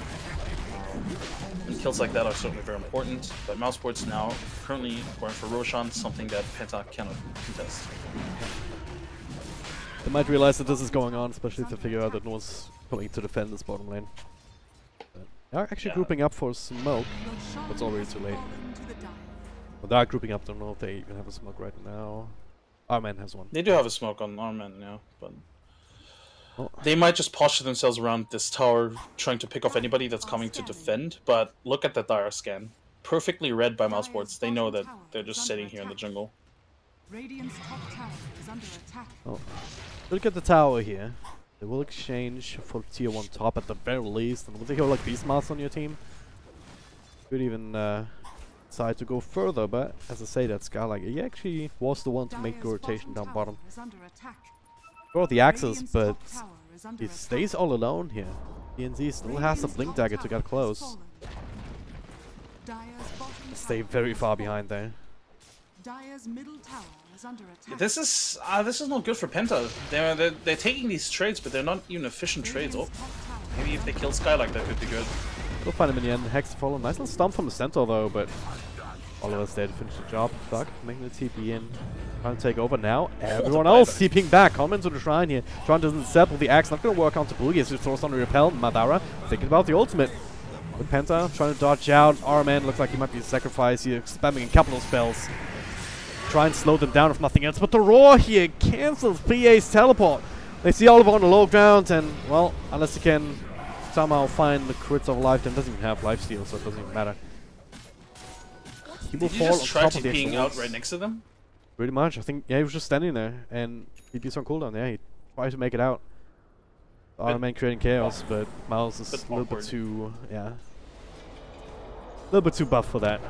And kills like that are certainly very important, but Mouseboards now currently going for Roshan, something that Penta cannot contest. They might realize that this is going on, especially if they figure out that no one's coming to defend this bottom lane. But they're actually grouping up for smoke, but it's already too late. Well, they are grouping up, don't know if they even have a smoke right now. Our man has one. They do have a smoke on our man now, but they might just posture themselves around this tower, trying to pick off anybody that's coming to defend. But look at the Dire scan. Perfectly read by Mouseboards. They know that they're just sitting here in the jungle. Oh. Look at the tower here. They will exchange for tier 1 top at the very least. And would they go like Beastmaster on your team? Could even decide to go further, but as I say, that Skylark, he actually was the one to make the rotation down bottom. Throw the axes, but he stays all alone here. DNZ still has a blink dagger to get close. Stay very far behind there. This is not good for Penta. They're taking these trades, but they're not even efficient trades. Oh, maybe if they kill Skylark, that could be good. We'll find him in the end. Hex to follow. Nice little stomp from the center though, but all of us there to finish the job. Fuck, making the TP in. Trying to take over now. Everyone else TPing back. Comment to the shrine here. Shrine doesn't settle. The axe not going to work on Taboogie as he throws on the repel. Madara thinking about the ultimate. With Penta trying to dodge out. Our man looks like he might be sacrificed here, spamming a couple of spells. Try and slow them down if nothing else. But the roar here cancels PA's teleport. They see Oliver on the low ground, and well, unless he can somehow find the crits of life, then doesn't even have lifesteal, so it doesn't even matter. He will fall on top of the TPing out right next to them? Pretty much. I think, yeah, he was just standing there, and TP's on cooldown. Yeah, he tries to make it out. Our man creating chaos, but Miles is a little bit too, yeah, a little bit too buff for that.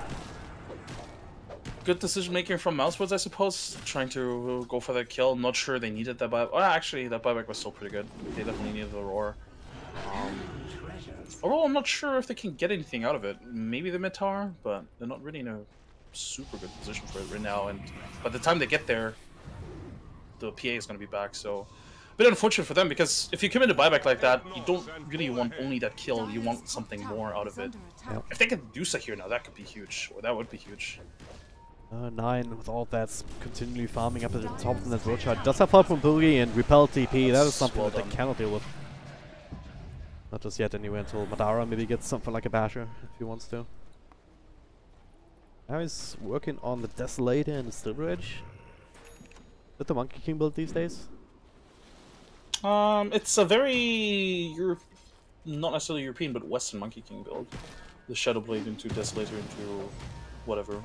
Good decision making from Mouseboards, I suppose. Trying to go for that kill. Not sure they needed that buyback. Oh, actually, that buyback was still pretty good. They definitely needed the roar. Overall, I'm not sure if they can get anything out of it. Maybe the mid tower, but they're not really in a super good position for it right now. And by the time they get there, the PA is going to be back. So, a bit unfortunate for them, because if you commit a buyback like that, you don't really want only that kill. You want something more out of it. Yep. If they get Dusa here now, that could be huge. Or that would be huge. 9 with all that's continually farming up at the top of the net chart. Does have help from Boogie and repel TP. That is something that they cannot deal with. Not just yet anyway, until Madara maybe gets something like a basher if he wants to. Now he's working on the Desolator and the Silver Edge. Is that the Monkey King build these days? It's a very not necessarily European, but Western Monkey King build. The Shadow Blade into Desolator into whatever.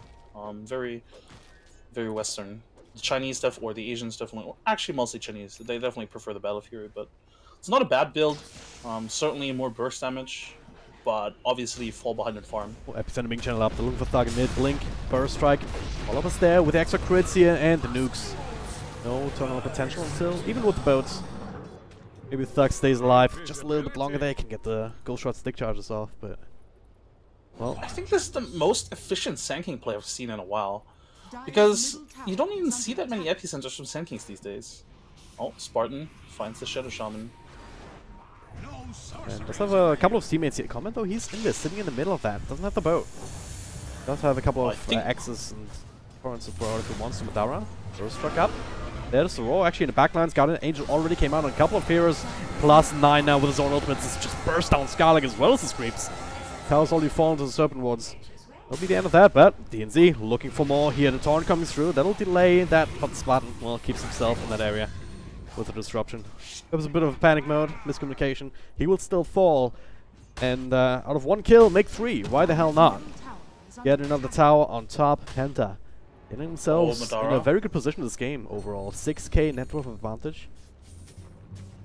Very, very Western. The Chinese stuff, or the Asians definitely, or actually mostly Chinese, they definitely prefer the Battle Fury, but it's not a bad build. Certainly more burst damage. but obviously fall behind in farm. Oh, Epicenter being channeled up. They're looking for Thug in mid. Blink. Burst strike. All of us there with the extra crits here and the nukes. No terminal potential until, even with the boats. Maybe Thug stays alive just a little bit longer there. Can get the Ghost Shot stick charges off, but... Well, I think this is the most efficient Sand King play I've seen in a while. Because you don't even see that many epicenters from Sand Kings these days. Oh, Spartan finds the Shadow Shaman. and does have a couple of teammates here. Comment though, he's in this, sitting in the middle of that. Doesn't have the boat. Does have a couple of axes and foreign support if he wants to. Madara. First struck up. There's the roar. Actually, in the backlines, got an Angel already came out on a couple of heroes. Plus 9 now with his own ultimates. It's just burst down Skarlag as well as his creeps. Towers already fallen to the Serpent Wards. That'll be the end of that, but DNZ looking for more here. The Torrent coming through. That'll delay that, but Spartan, well, keeps himself in that area with the disruption. It was a bit of a panic mode, miscommunication. He will still fall. And out of 1 kill, make 3. Why the hell not? Get another tower on top. Penta getting themselves in a very good position this game overall. 6k net worth advantage.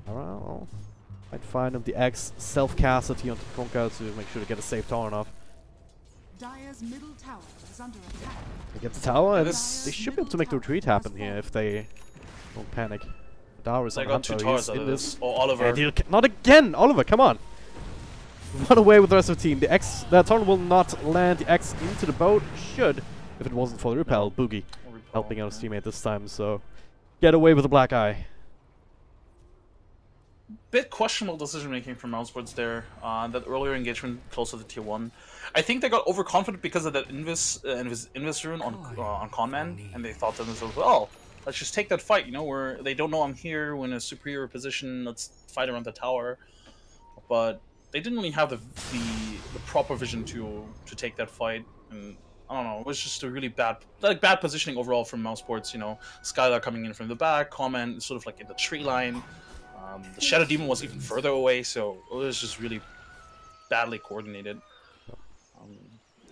Alright, might find him the X self-casted here onto Konka to make sure to get a safe Torrent off. Dire's middle tower is under attack. They get the tower, and they should be able to make the retreat happen here if they don't panic. Dara is on got 2 towers out of this. Oh, Oliver. Not again! Oliver, come on! Run away with the rest of the team. The Torrent will not land the X into the boat. Should, if it wasn't for the repel. Boogie helping out his teammate this time, so get away with the black eye. Bit questionable decision making from Mousesports there. That earlier engagement close to the tier 1. I think they got overconfident because of that Invis rune on Conman, and they thought to themselves, well, let's just take that fight, you know, where they don't know I'm here, we're in a superior position, let's fight around the tower. But they didn't really have the proper vision to take that fight, and I don't know, it was just a really bad positioning overall from Mousesports, you know. Skylar coming in from the back, Conman sort of like in the tree line. The Shadow Demon was even further away, so it was just really badly coordinated.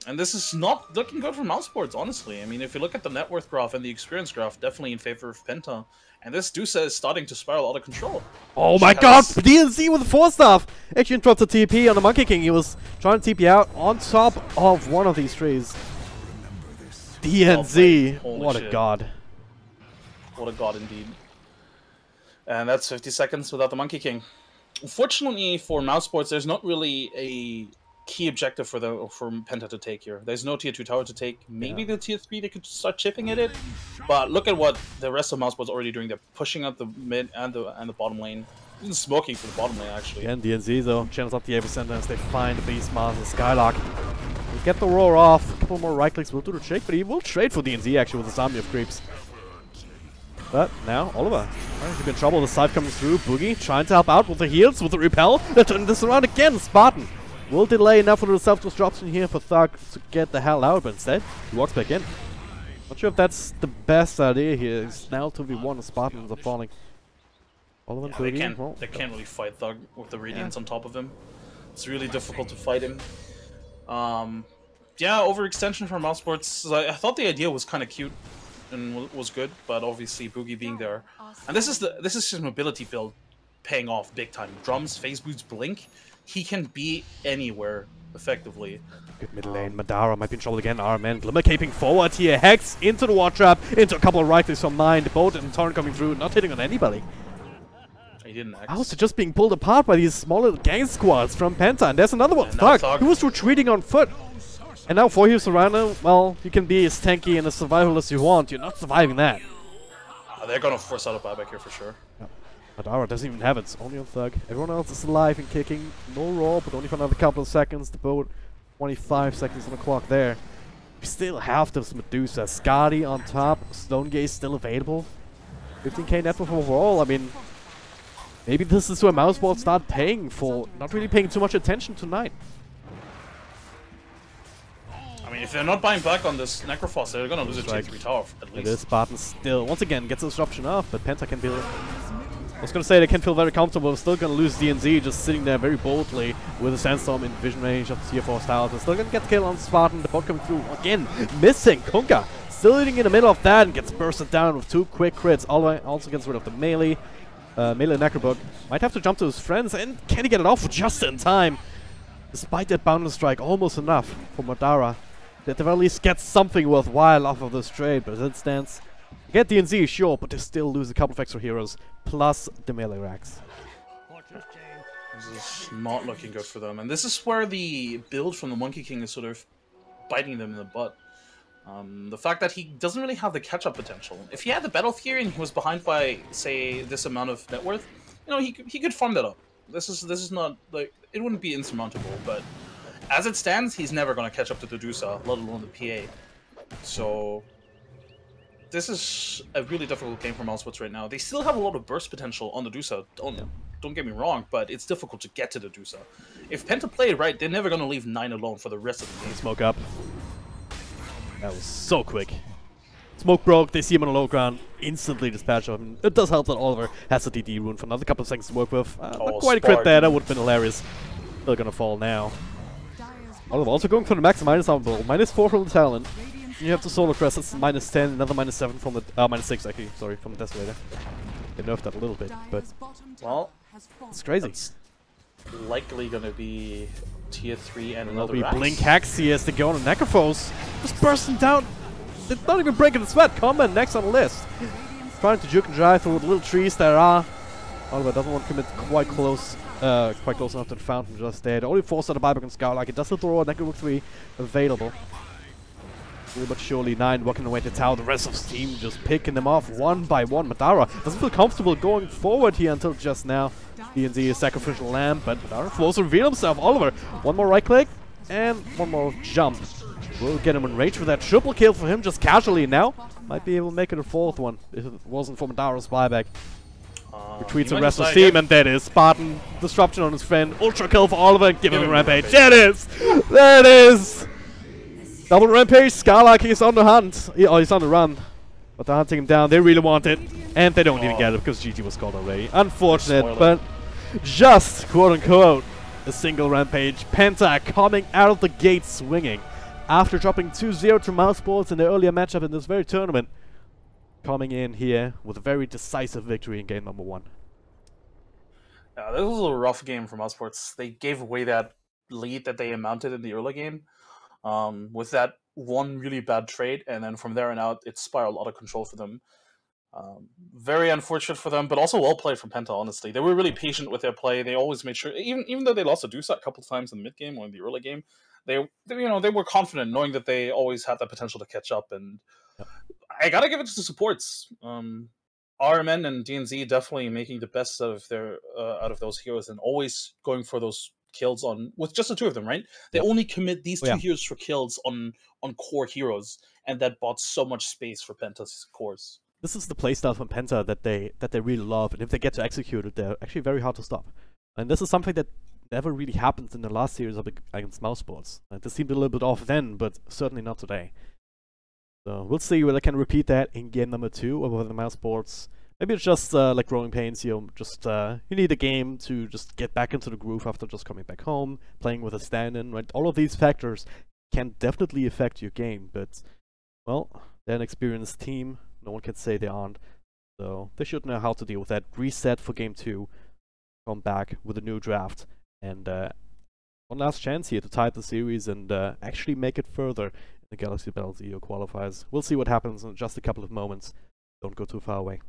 And this is not looking good for Mousesports, honestly. I mean, if you look at the net worth graph and the experience graph, definitely in favor of Penta. And this Dusa is starting to spiral out of control. Oh my god! DNZ with the 4-staff! Actually interrupted TP on the Monkey King. He was trying to TP out on top of one of these trees. DNZ! What a god. What a god indeed. And that's 50 seconds without the Monkey King. Unfortunately for Mousesports, there's not really a key objective for Penta to take here. There's no tier 2 tower to take. Maybe the tier 3 they could start chipping at it. But look at what the rest of Mousesports are already doing. They're pushing out the mid and the bottom lane. Even smoking for the bottom lane actually. Again, DNZ though channels up the epicenter as they find the Beast Mars and Skylark. We'll get the roar off. A couple more right clicks will do the trick, but he will trade for DNZ actually with a zombie of creeps. But now, Oliver, he's in trouble. The scythe coming through. Boogie trying to help out with the heals, with the repel. They're turning this around again. Spartan will delay enough for the self-destruction here for Thug to get the hell out, but instead, he walks back in. Not sure if that's the best idea here. It's now 2v1, the Spartans are falling. Oliver and Boogie, they can't really fight Thug with the Radiance on top of him. It's really difficult to fight him. Yeah, overextension from Mousesports. I thought the idea was kind of cute and was good, but obviously Boogie being there, and this is his mobility build paying off big time. Drums, phase boots, blink. He can be anywhere effectively. Good mid lane. Madara might be in trouble again. RMN Glimmer caping forward here. Hex into the ward trap, into a couple of right clicks from mine. The boat and Torrent coming through, not hitting on anybody. He didn't act. I was just being pulled apart by these small little gang squads from Penta, and there's another one. Thug, who was retreating on foot. And now 4 heroes around him, well, you can be as tanky and as survival as you want. You're not surviving that. They're gonna force out a buyback here for sure. Yep. Madara doesn't even have it. It's only on Thug. Everyone else is alive and kicking. No roar, but only for another couple of seconds. The boat, 25 seconds on the clock there. We still have this Medusa. Skadi on top. Stone Gaze still available. 15k net worth overall. I mean, maybe this is where Mousesports start paying for not really paying too much attention tonight. I mean, if they're not buying back on this Necrophos, they're gonna lose a tier 3 tower at least. It is Spartan still, once again, gets the disruption off, but Penta can feel it. I was gonna say they can feel very comfortable, still gonna lose DNZ, just sitting there very boldly with a Sandstorm in vision range of the tier 4 towers. They're still gonna get the kill on Spartan, the bot coming through again, missing Kunka. Still hitting in the middle of that and gets bursted down with 2 quick crits. Also gets rid of the melee. Melee Necrobook. Might have to jump to his friends, and can he get it off just in time? Despite that boundless strike, almost enough for Madara. That they at least get something worthwhile off of this trade, but as it stands, get DNZ, sure, but they still lose a couple of extra heroes, plus the melee racks. This is not looking good for them, and this is where the build from the Monkey King is sort of biting them in the butt. The fact that he doesn't really have the catch-up potential. If he had the Battle Fury and he was behind by, say, this amount of net worth, you know, he could farm that up. This is not, like, it wouldn't be insurmountable, but as it stands, he's never going to catch up to the Dusa, let alone the PA. So this is a really difficult game for mousesports right now. They still have a lot of burst potential on the Dusa, don't get me wrong, but it's difficult to get to the Dusa. If Penta played right, they're never going to leave 9 alone for the rest of the game. Smoke up. That was so quick. Smoke broke, they see him on the low ground, instantly dispatch him. It does help that Oliver has a DD rune for another couple of seconds to work with. Not quite a crit there, that would have been hilarious. Still gonna fall now. Oliver also going for the max minus armor bull. -4 from the talent. You have the Solar Crest, that's -10, another -7 from the -6 actually, sorry, from the Desolator. They nerfed that a little bit, but well, it's crazy. It's likely gonna be tier 3 and It'll another be Rax. Blink Hacks here as they go on the Necrophos. Just bursting down. They're not even breaking the sweat. Combat next on the list. Trying to juke and drive through the little trees there are. Oliver doesn't want to commit quite close enough to the fountain just there. The only force out of buyback on Scout, like it doesn't throw a Necro 3 available. Slowly but surely 9 walking away to tower. The rest of the team just picking them off one by one. Madara doesn't feel comfortable going forward here until just now. DNZ is sacrificial lamb, but Madara forces to reveal himself. Oliver, one more right click and one more jump. We'll get him in range for that triple kill for him just casually now. Might be able to make it a 4th one if it wasn't for Madara's buyback. Retreats the rest of the team, and that is Spartan. Disruption on his friend. Ultra kill for Oliver. Give him a rampage. There it is! There it is! Double rampage. Scarlark is on the hunt. He's on the run. But they're hunting him down. They really want it. And they don't even get it because GG was called already. Unfortunate, but just quote unquote a single rampage. Penta coming out of the gate swinging. After dropping 2-0 to mousesports in the earlier matchup in this very tournament, coming in here with a very decisive victory in game number 1. Yeah, this was a rough game for mousesports. They gave away that lead that they amounted in the early game with that one really bad trade, and then from there on out, it spiraled out of control for them. Very unfortunate for them, but also well played from Penta, honestly. They were really patient with their play. They always made sure, even though they lost to Dusa a couple of times in the mid game or in the early game, they were confident, knowing that they always had that potential to catch up. And I gotta give it to the supports. RMN and DNZ definitely making the best out of those heroes and always going for those kills with just the 2 of them, right? They only commit these 2 heroes for kills on core heroes, and that bought so much space for Penta's cores. This is the playstyle from Penta that they really love, and if they get to execute it, they're actually very hard to stop. And this is something that never really happened in the last series against mousesports. This seemed a little bit off then, but certainly not today. So we'll see whether I can repeat that in game number 2 or whether the mousesports. Maybe it's just like growing pains. You need a game to just get back into the groove after just coming back home, playing with a stand-in. Right, all of these factors can definitely affect your game, but well, they're an experienced team. No one can say they aren't. So they should know how to deal with that. Reset for game 2. Come back with a new draft. And one last chance here to tie the series and actually make it further in the Galaxy Battles EU qualifiers. We'll see what happens in just a couple of moments. Don't go too far away.